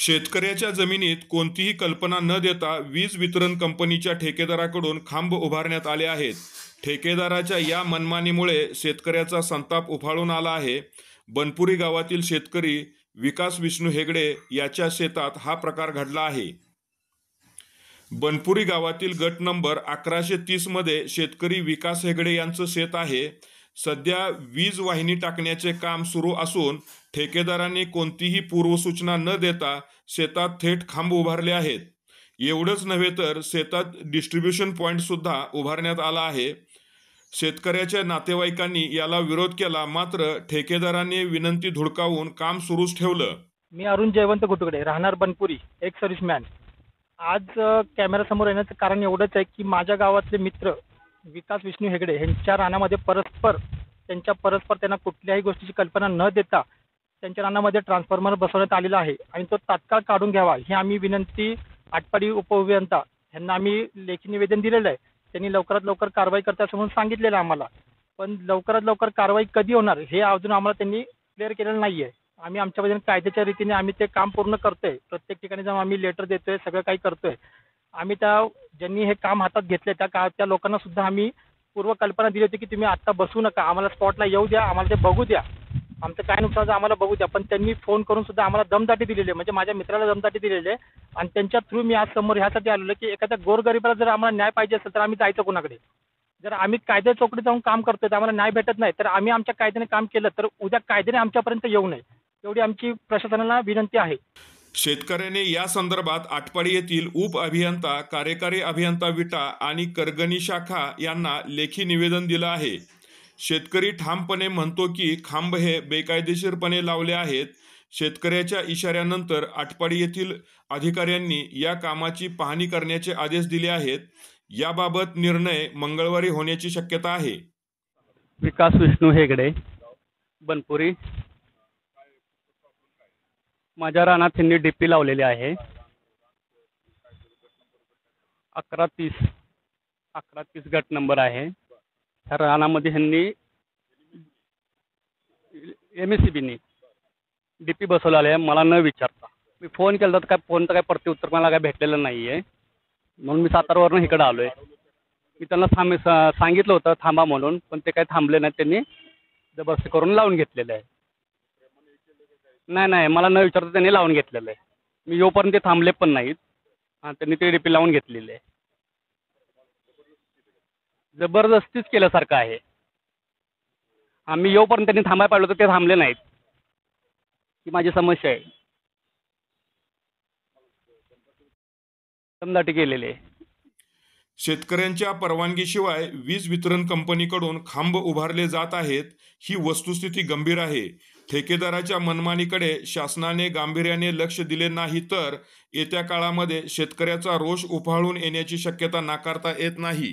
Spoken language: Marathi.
शेतकऱ्याच्या जमिनीत कोणतीही कल्पना न देता वीज वितरण कंपनीच्या ठेकेदाराकडून खांब उभारण्यात आले आहेत. ठेकेदाराच्या या मनमानीमुळे शेतकऱ्याचा संताप उफाळून आला आहे. बनपुरी गावातील शेतकरी विकास विष्णू हेगडे याच्या शेतात हा प्रकार घडला आहे. बनपुरी गावातील गट नंबर 1130 मध्ये शेतकरी विकास हेगडे यांचं शेत आहे. सध्या वीज वाहिनी टाकण्याचे काम सुरू असून ठेकेदारांनी कोणतीही पूर्वसूचना न देता शेतात थेट खांब उभारले आहेत. एवढंच नव्हे तर शेतात डिस्ट्रीब्युशन पॉइंट सुद्धा उभारण्यात आला आहे. शेतकऱ्याच्या नातेवाईकांनी याला विरोध केला, मात्र ठेकेदारांनी विनंती धुडकावून काम सुरूच ठेवलं. मी अरुण जयवंत गुटुगडे, राहणार बनपुरी, एक सर्व्हिसमॅन. आज कॅमेरासमोर येण्याचं कारण एवढंच आहे की माझ्या गावातले मित्र विकास विष्णू हेगडे यांच्या रानामध्ये परस्पर त्यांना कुठल्याही गोष्टीची कल्पना न देता त्यांच्या रानामध्ये ट्रान्सफॉर्मर बसवण्यात आलेला आहे आणि तो तात्काळ काढून घ्यावा ही आम्ही विनंती आटपाडी उपअभियंता यांना आम्ही लेखी निवेदन दिलेलं आहे. त्यांनी लवकरात लवकर कारवाई करता असं म्हणून सांगितलेलं आहे आम्हाला, पण लवकरात लवकर कारवाई कधी होणार हे अजून आम्हाला त्यांनी क्लिअर केलेलं नाही आहे. आम्ही आमच्या वतीने कायद्याच्या रीतीने आम्ही ते काम पूर्ण करतोय. प्रत्येक ठिकाणी जाऊन आम्ही लेटर देतोय, सगळं काही करतोय. आम्ही ज्यांनी हे काम हातात घेतले त्या लोकांना सुद्धा आम्ही पूर्वकल्पना दिली होती की तुम्ही आत्ता बसू नका, आम्हाला स्पॉटला येऊ द्या, आम्हाला ते बघू द्या, आमचं काय नुकसान आम्हाला बघू द्या. पण त्यांनी फोन करून सुद्धा आम्हाला दमदाटी दिलेली आहे, म्हणजे माझ्या मित्राला दमदाटी दिलेली आहे. आणि त्यांच्या थ्रू मी आज समोर ह्यासाठी आलेलो की एखाद्या गोरगरिबाला जर आम्हाला न्याय पाहिजे असेल तर आम्ही जायचं कोणाकडे? जर आम्ही कायद्या चौकटीत जाऊन काम करतोय तर आम्हाला न्याय भेटत नाही, तर आम्ही आमच्या कायद्याने काम केलं तर उद्या कायद्याने आमच्यापर्यंत येऊ नये एवढी आमची प्रशासनाला विनंती आहे. शेतकऱ्याने या संदर्भात आटपाडी येथील उप अभियंता, कार्यकारी अभियंता विटा आणि करगणी शाखा यांना लेखी निवेदन दिलं आहे. शेतकरी ठामपणे म्हणतो की खांब हे बेकायदेशीरपणे लावले आहेत. शेतकऱ्याच्या इशाऱ्यानंतर आटपाडी येथील अधिकाऱ्यांनी या कामाची पाहणी करण्याचे आदेश दिले आहेत. याबाबत निर्णय मंगळवारी होण्याची शक्यता आहे. विकास विष्णू हेगडे, बनपुरी. माझ्या रानात त्यांनी डीपी लावलेली आहे. 1130 गट नंबर आहे. ह्या रानामध्ये ह्यांनी MSCBनी डीपी बसवलेला आहे. मला न विचारता मी फोन केला तर फोनचं काय प्रत्युत्तर मला काय भेटलेलं नाही आहे, म्हणून मी सातारावरून इकडं आलो आहे. मी त्यांना सांगितलं होतं थांबा म्हणून, पण ते काय थांबले नाही. त्यांनी जबरदस्ती करून लावून घेतलेलं आहे. नाही, मला न विचारता त्यांनी लावून घेतलेलं आहे. मी येऊपर्यंत ते थांबले पण नाहीत. त्यांनी ते डीपी लावून घेतलेली आहे. जबरदस्तीच केल्यासारखं आहे. आम्ही येऊपर्यंत त्यांनी थांबायला पाहिलं तर ते थांबले नाहीत. ही माझी समस्या आहे. दमदाटी केलेली आहे. शेतकऱ्यांच्या परवानगीशिवाय वीज वितरण कंपनीकडून खांब उभारले जात आहेत. ही वस्तुस्थिती गंभीर आहे. ठेकेदाराच्या मनमानीकडे शासनाने गांभीर्याने लक्ष दिले नाही तर येत्या काळामध्ये शेतकऱ्याचा रोष उफाळून येण्याची शक्यता नाकारता येत नाही.